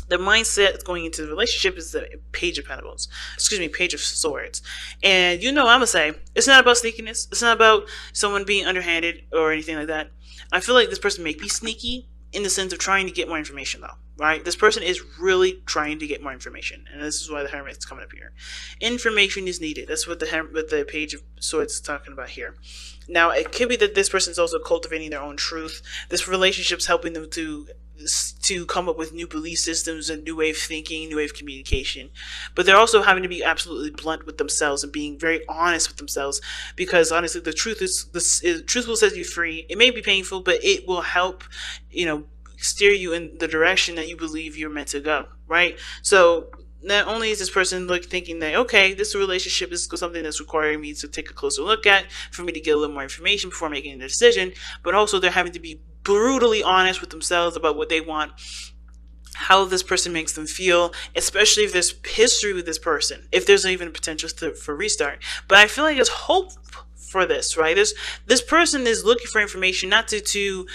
The mindset going into the relationship is the page of pentacles, excuse me, page of swords. And I'm gonna say, it's not about sneakiness. It's not about someone being underhanded or anything like that. I feel like this person may be sneaky in the sense of trying to get more information, though, right? This person is really trying to get more information, and this is why the Hermit is coming up here. Information is needed. That's what the page of swords is talking about here. Now, it could be that this person is also cultivating their own truth. This relationship's helping them to come up with new belief systems and new way of thinking, new way of communication. But they're also having to be absolutely blunt with themselves and being very honest with themselves, because honestly, the truth truth will set you free. It may be painful, but it will help, steer you in the direction that you believe you're meant to go, right? So not only is this person thinking that, okay, this relationship is something that's requiring me to take a closer look at, for me to get a little more information before making a decision, but also they're having to be brutally honest with themselves about what they want, how this person makes them feel, especially if there's history with this person, if there's even a potential for restart. But I feel like there's hope for this, right? This person is looking for information, not to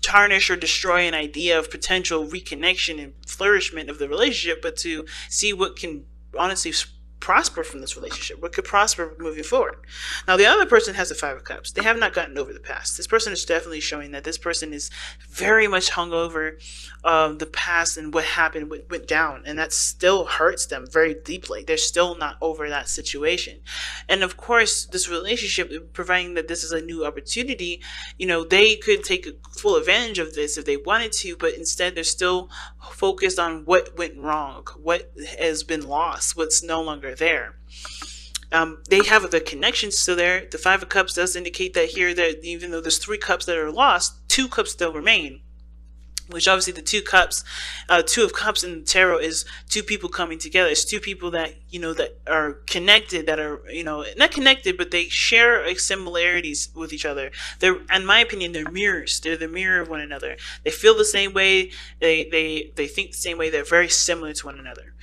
tarnish or destroy an idea of potential reconnection and flourishment of the relationship, but to see what can honestly prosper from this relationship, what could prosper moving forward. Now, the other person has the Five of Cups. They have not gotten over the past. This person is definitely showing that this person is very much hung over the past and what happened, what went down, and that still hurts them very deeply. They're still not over that situation. And of course, this relationship, providing that this is a new opportunity, they could take full advantage of this if they wanted to, but instead they're still focused on what went wrong, what has been lost, what's no longer there. They have the connections still there. The Five of Cups does indicate that here, that even though there's 3 cups that are lost, 2 cups still remain. Which obviously the 2 cups, 2 of Cups in the tarot is 2 people coming together. It's 2 people that, that are connected, that are, not connected, but they share similarities with each other. They're, in my opinion, they're mirrors. They're the mirror of one another. They feel the same way. They think the same way. They're very similar to one another.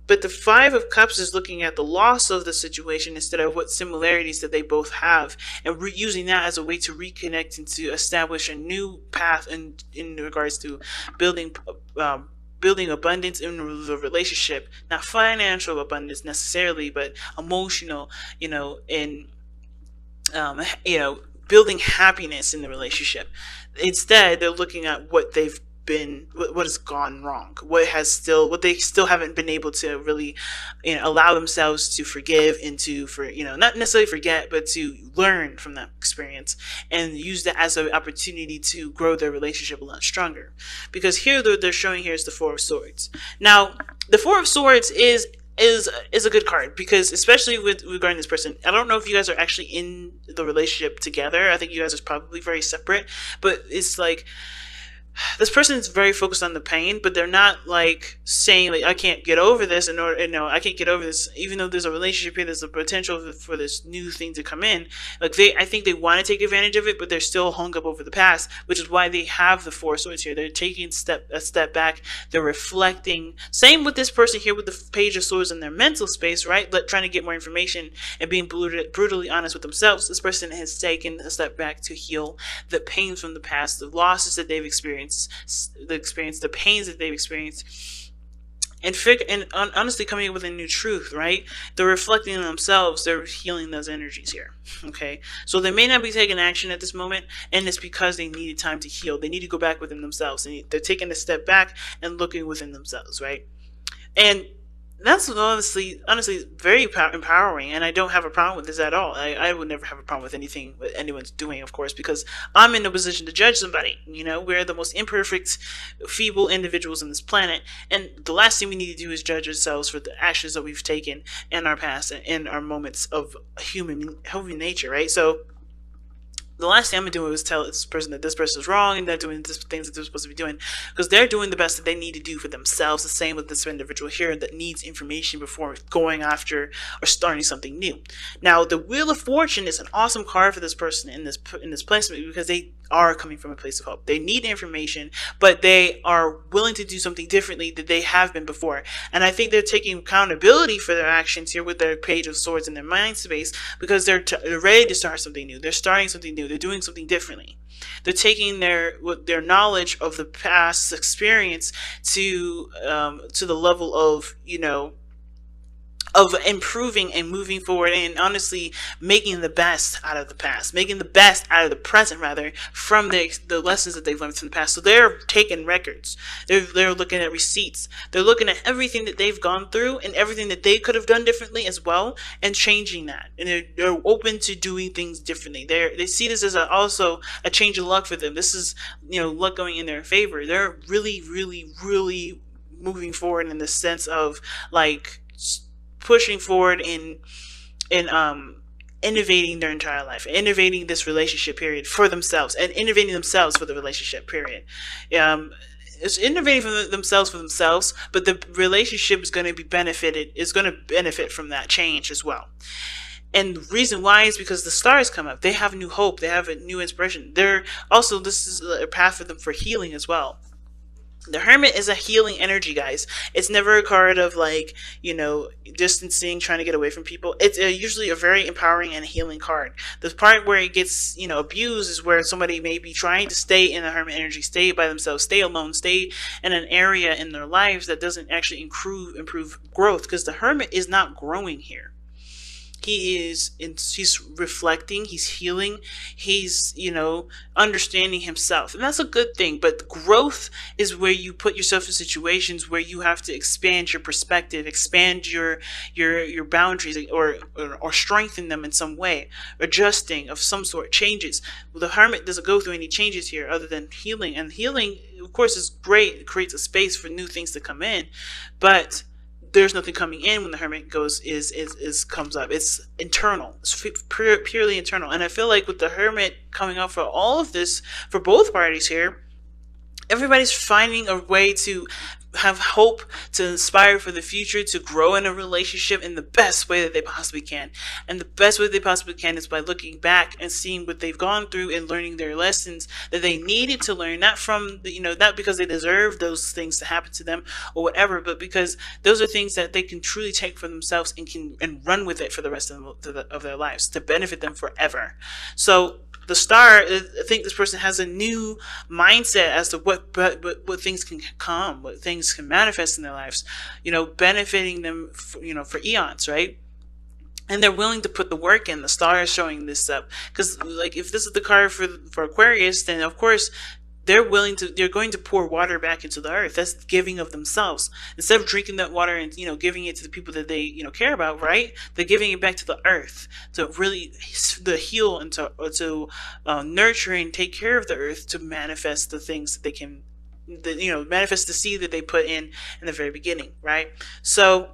But the Five of Cups is looking at the loss of the situation instead of what similarities that they both have, and using that as a way to reconnect and to establish a new path in regards to building abundance in the relationship. Not financial abundance necessarily, but emotional, and building happiness in the relationship. Instead, they're looking at what has gone wrong, what they still haven't been able to really, allow themselves to forgive and not necessarily forget, but to learn from that experience and use that as an opportunity to grow their relationship a lot stronger. Because here they're showing here is the Four of Swords. Now, the Four of Swords is a good card, because especially regarding this person, I don't know if you guys are actually in the relationship together. I think you guys are probably very separate, but it's like, this person is very focused on the pain, but they're not saying I can't get over this, I can't get over this, even though there's a relationship here, there's a potential for this new thing to come in. I think they want to take advantage of it, but they're still hung up over the past, which is why they have the Four of Swords here. They're taking a step back. They're reflecting. Same with this person here with the Page of Swords in their mental space, right? Trying to get more information and being brutally honest with themselves. This person has taken a step back to heal the pain from the past, the losses that they've experienced, the pains that they've experienced, and honestly coming up with a new truth, right? They're reflecting on themselves. They're healing those energies here. Okay, so they may not be taking action at this moment, and it's because they needed time to heal. They need to go back within themselves, and they're taking a step back and looking within themselves, right? And that's honestly very empowering, and I don't have a problem with this at all. I would never have a problem with anything that anyone's doing, of course, because I'm in a position to judge somebody. We're the most imperfect, feeble individuals on this planet, and the last thing we need to do is judge ourselves for the actions that we've taken in our past and in our moments of human nature, right? So the last thing I'm going to do is tell this person that this person is wrong and they're doing the things that they're supposed to be doing, because they're doing the best that they need to do for themselves. The same with this individual here that needs information before going after or starting something new. Now, the Wheel of Fortune is an awesome card for this person in this placement, because they are coming from a place of hope. They need information, but they are willing to do something differently than they have been before. And I think they're taking accountability for their actions here with their Page of Swords in their mind space, because they're ready to start something new. They're starting something new. new. They're doing something differently. They're taking their knowledge of the past experience to the level of, of improving and moving forward, and honestly making the best out of the past, making the best out of the present, rather, from the lessons that they've learned from the past. So they're taking records, they're looking at receipts, they're looking at everything that they've gone through and everything that they could have done differently as well, and changing that. And they're open to doing things differently. They see this as also a change of luck for them. This is, luck going in their favor. They're really, really, really moving forward in the sense of like pushing forward in innovating their entire life, innovating this relationship period for themselves, and innovating themselves for the relationship period. It's innovating themselves for themselves, but the relationship is going to benefit from that change as well. And the reason why is because the stars come up. They have new hope. They have a new inspiration. This is a path for them for healing as well. The Hermit is a healing energy, guys. It's never a card of like, distancing, trying to get away from people. It's usually a very empowering and healing card. The part where it gets, abused is where somebody may be trying to stay in the Hermit energy, stay by themselves, stay alone, stay in an area in their lives that doesn't actually improve growth, because the Hermit is not growing here. He's reflecting, he's healing, he's, understanding himself. And that's a good thing. But growth is where you put yourself in situations where you have to expand your perspective, expand your boundaries, or strengthen them in some way, adjusting of some sort, changes. Well, the Hermit doesn't go through any changes here other than healing. And healing, of course, is great. It creates a space for new things to come in. But there's nothing coming in when the Hermit comes up. It's internal. It's purely internal. And I feel like with the Hermit coming up for all of this, for both parties here, everybody's finding a way to have hope, to inspire for the future, to grow in a relationship in the best way that they possibly can. And the best way they possibly can is by looking back and seeing what they've gone through and learning their lessons that they needed to learn, not from not because they deserve those things to happen to them or whatever, but because those are things that they can truly take for themselves and run with it for the rest of their lives, to benefit them forever. So the star, I think this person has a new mindset as to what things can come, what things can manifest in their lives, benefiting them, for eons, right? And they're willing to put the work in. The star is showing this up, because like if this is the card for Aquarius, then of course they're going to pour water back into the earth. That's giving of themselves. Instead of drinking that water and, giving it to the people that they, care about, right? They're giving it back to the earth to really heal and to nurture and take care of the earth, to manifest the things that they can, manifest the seed that they put in the very beginning, right? So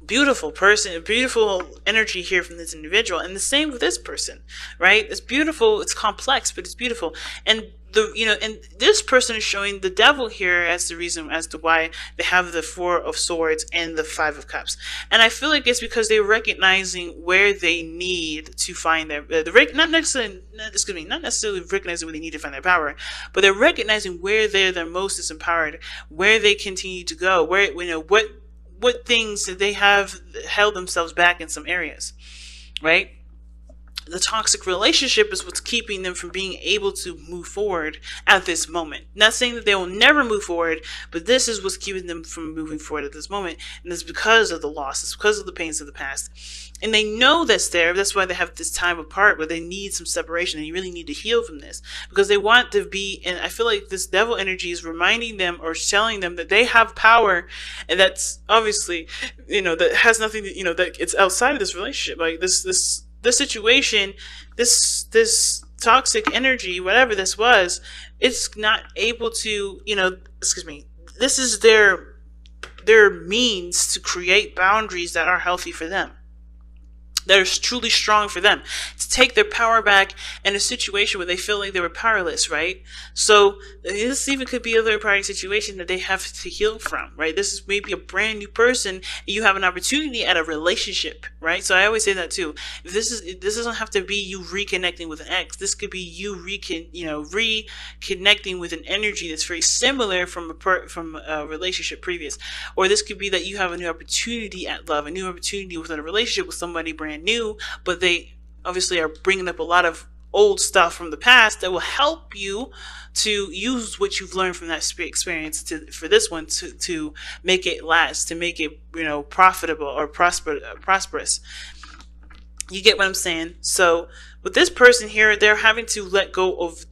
beautiful person, beautiful energy here from this individual, and the same with this person, right? It's beautiful, it's complex, but it's beautiful. And and this person is showing the Devil here as the reason as to why they have the Four of Swords and the Five of Cups. And I feel like it's because they're recognizing where they need to find not necessarily recognizing where they need to find their power, but they're recognizing where they're the most disempowered, where they continue to go, where what things that they have held themselves back in some areas, right? The toxic relationship is what's keeping them from being able to move forward at this moment. Not saying that they will never move forward, but this is what's keeping them from moving forward at this moment. And it's because of the loss. It's because of the pains of the past. And they know that's there. That's why they have this time apart where they need some separation, and you really need to heal from this, because they want to be, and I feel like this Devil energy is reminding them or telling them that they have power, and that's obviously, that has nothing to, that it's outside of this relationship. Like this situation, this toxic energy, whatever this was, it's not able to, this is their means to create boundaries that are healthy for them, that are truly strong for them, to take their power back in a situation where they feel like they were powerless, right? So this even could be a third party situation that they have to heal from, right? This is maybe a brand new person, and you have an opportunity at a relationship, right? So I always say that too. If this doesn't have to be you reconnecting with an ex. This could be you reconnecting with an energy that's very similar from a relationship previous, or this could be that you have a new opportunity at love, a new opportunity within a relationship with somebody brand new, but they obviously are bringing up a lot of old stuff from the past that will help you to use what you've learned from that experience for this one to make it last, to make it, profitable or prosperous. You get what I'm saying? So with this person here, they're having to let go of,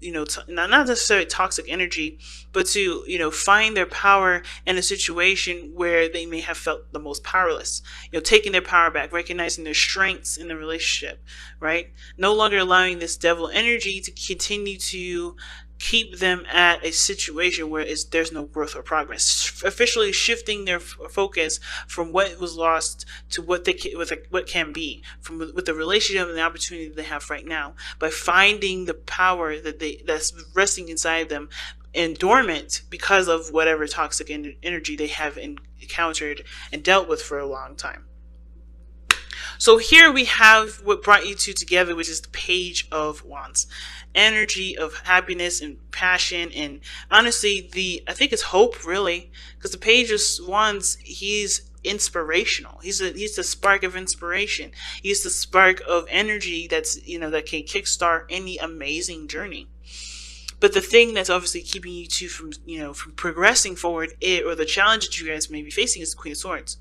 not necessarily toxic energy, but to, find their power in a situation where they may have felt the most powerless. Taking their power back, recognizing their strengths in the relationship, right? No longer allowing this devil energy to continue to keep them at a situation where there's no growth or progress. Officially shifting their focus from what was lost to what can be, from with the relationship and the opportunity they have right now, by finding the power that's resting inside them and dormant because of whatever toxic energy they have encountered and dealt with for a long time. So here we have what brought you two together, which is the Page of Wands. Energy of happiness and passion, and honestly, I think it's hope, really, because the Page of Wands, he's inspirational. He's the spark of inspiration. He's the spark of energy that can kickstart any amazing journey. But the thing that's obviously keeping you two from progressing forward, or the challenge that you guys may be facing, is the Queen of Swords,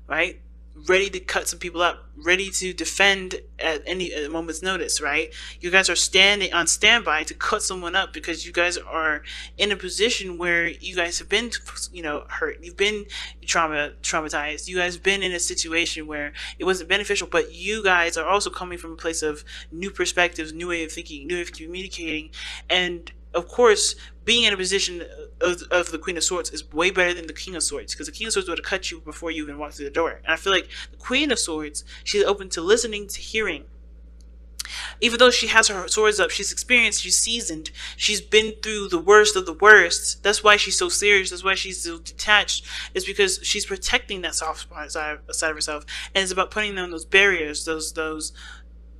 right? Ready to cut some people up, ready to defend at a moment's notice, right? You guys are standing on standby to cut someone up because you guys are in a position where you guys have been, hurt. You've been traumatized. You guys have been in a situation where it wasn't beneficial, but you guys are also coming from a place of new perspectives, new way of thinking, new way of communicating, and of course, being in a position of the Queen of Swords is way better than the King of Swords, because the King of Swords would have cut you before you even walked through the door. And I feel like the Queen of Swords, she's open to listening, to hearing. Even though she has her swords up, she's experienced, she's seasoned, she's been through the worst of the worst. That's why she's so serious. That's why she's so detached. It's because she's protecting that soft spot side of herself, and it's about putting down those barriers, those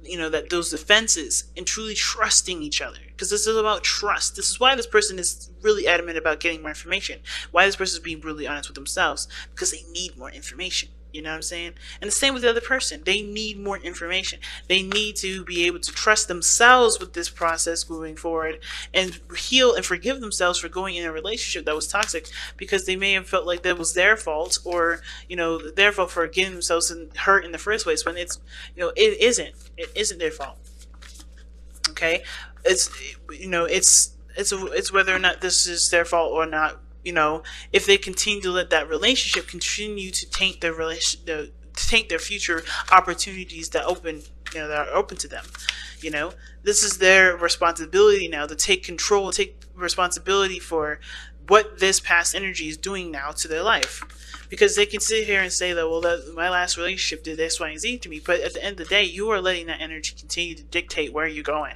defenses, and truly trusting each other, because this is about trust. This is why this person is really adamant about getting more information, why this person is being brutally honest with themselves, because they need more information. You know what I'm saying? And the same with the other person. They need more information. They need to be able to trust themselves with this process moving forward, and heal and forgive themselves for going in a relationship that was toxic, because they may have felt like that was their fault, or their fault for getting themselves hurt in the first place, when it's it isn't their fault. Okay, it's whether or not this is their fault or not. If they continue to let that relationship continue to taint their future opportunities that are open to them. This is their responsibility now to take control, take responsibility for what this past energy is doing now to their life. Because they can sit here and say that, well, my last relationship did X, Y, and Z to me. But at the end of the day, you are letting that energy continue to dictate where you're going.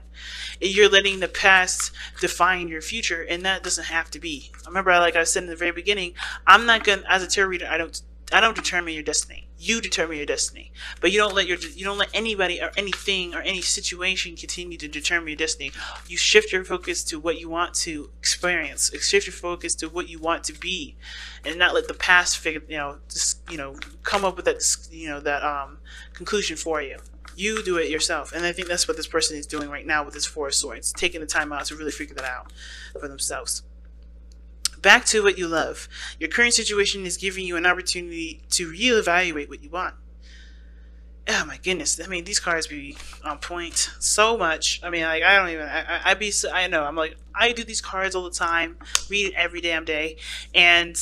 You're letting the past define your future, and that doesn't have to be. Remember, like I said in the very beginning, I'm not going to, as a tarot reader, I don't determine your destiny. You determine your destiny, but you don't let anybody or anything or any situation continue to determine your destiny. You shift your focus to what you want to experience. Shift your focus to what you want to be, and not let the past come up with that conclusion for you. You do it yourself, and I think that's what this person is doing right now with this Four of Swords, taking the time out to really figure that out for themselves. Back to what you love. Your current situation is giving you an opportunity to reevaluate what you want. Oh my goodness. I mean, these cards be on point so much. I mean, like, I don't even, I know, I'm like, I do these cards all the time, read it every damn day, and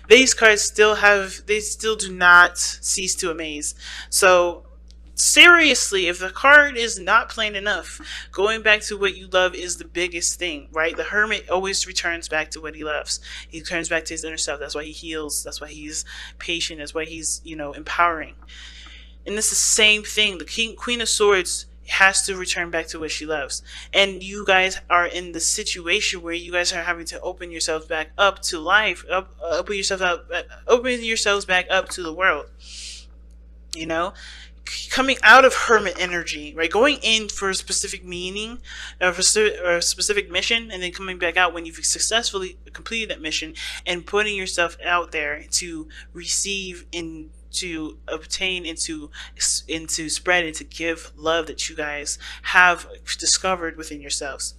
these cards still do not cease to amaze. So, seriously, if the card is not plain enough, going back to what you love is the biggest thing, right? The Hermit always returns back to what he loves. He returns back to his inner self. That's why he heals. That's why he's patient. That's why he's, empowering. And it's the same thing. The Queen of Swords has to return back to what she loves. And you guys are in the situation where you guys are having to open yourselves back up to life, open yourselves back up to the world. Coming out of Hermit energy, right? Going in for a specific meaning, or for a specific mission, and then coming back out when you've successfully completed that mission, and putting yourself out there to receive and to obtain and to spread and to give love that you guys have discovered within yourselves.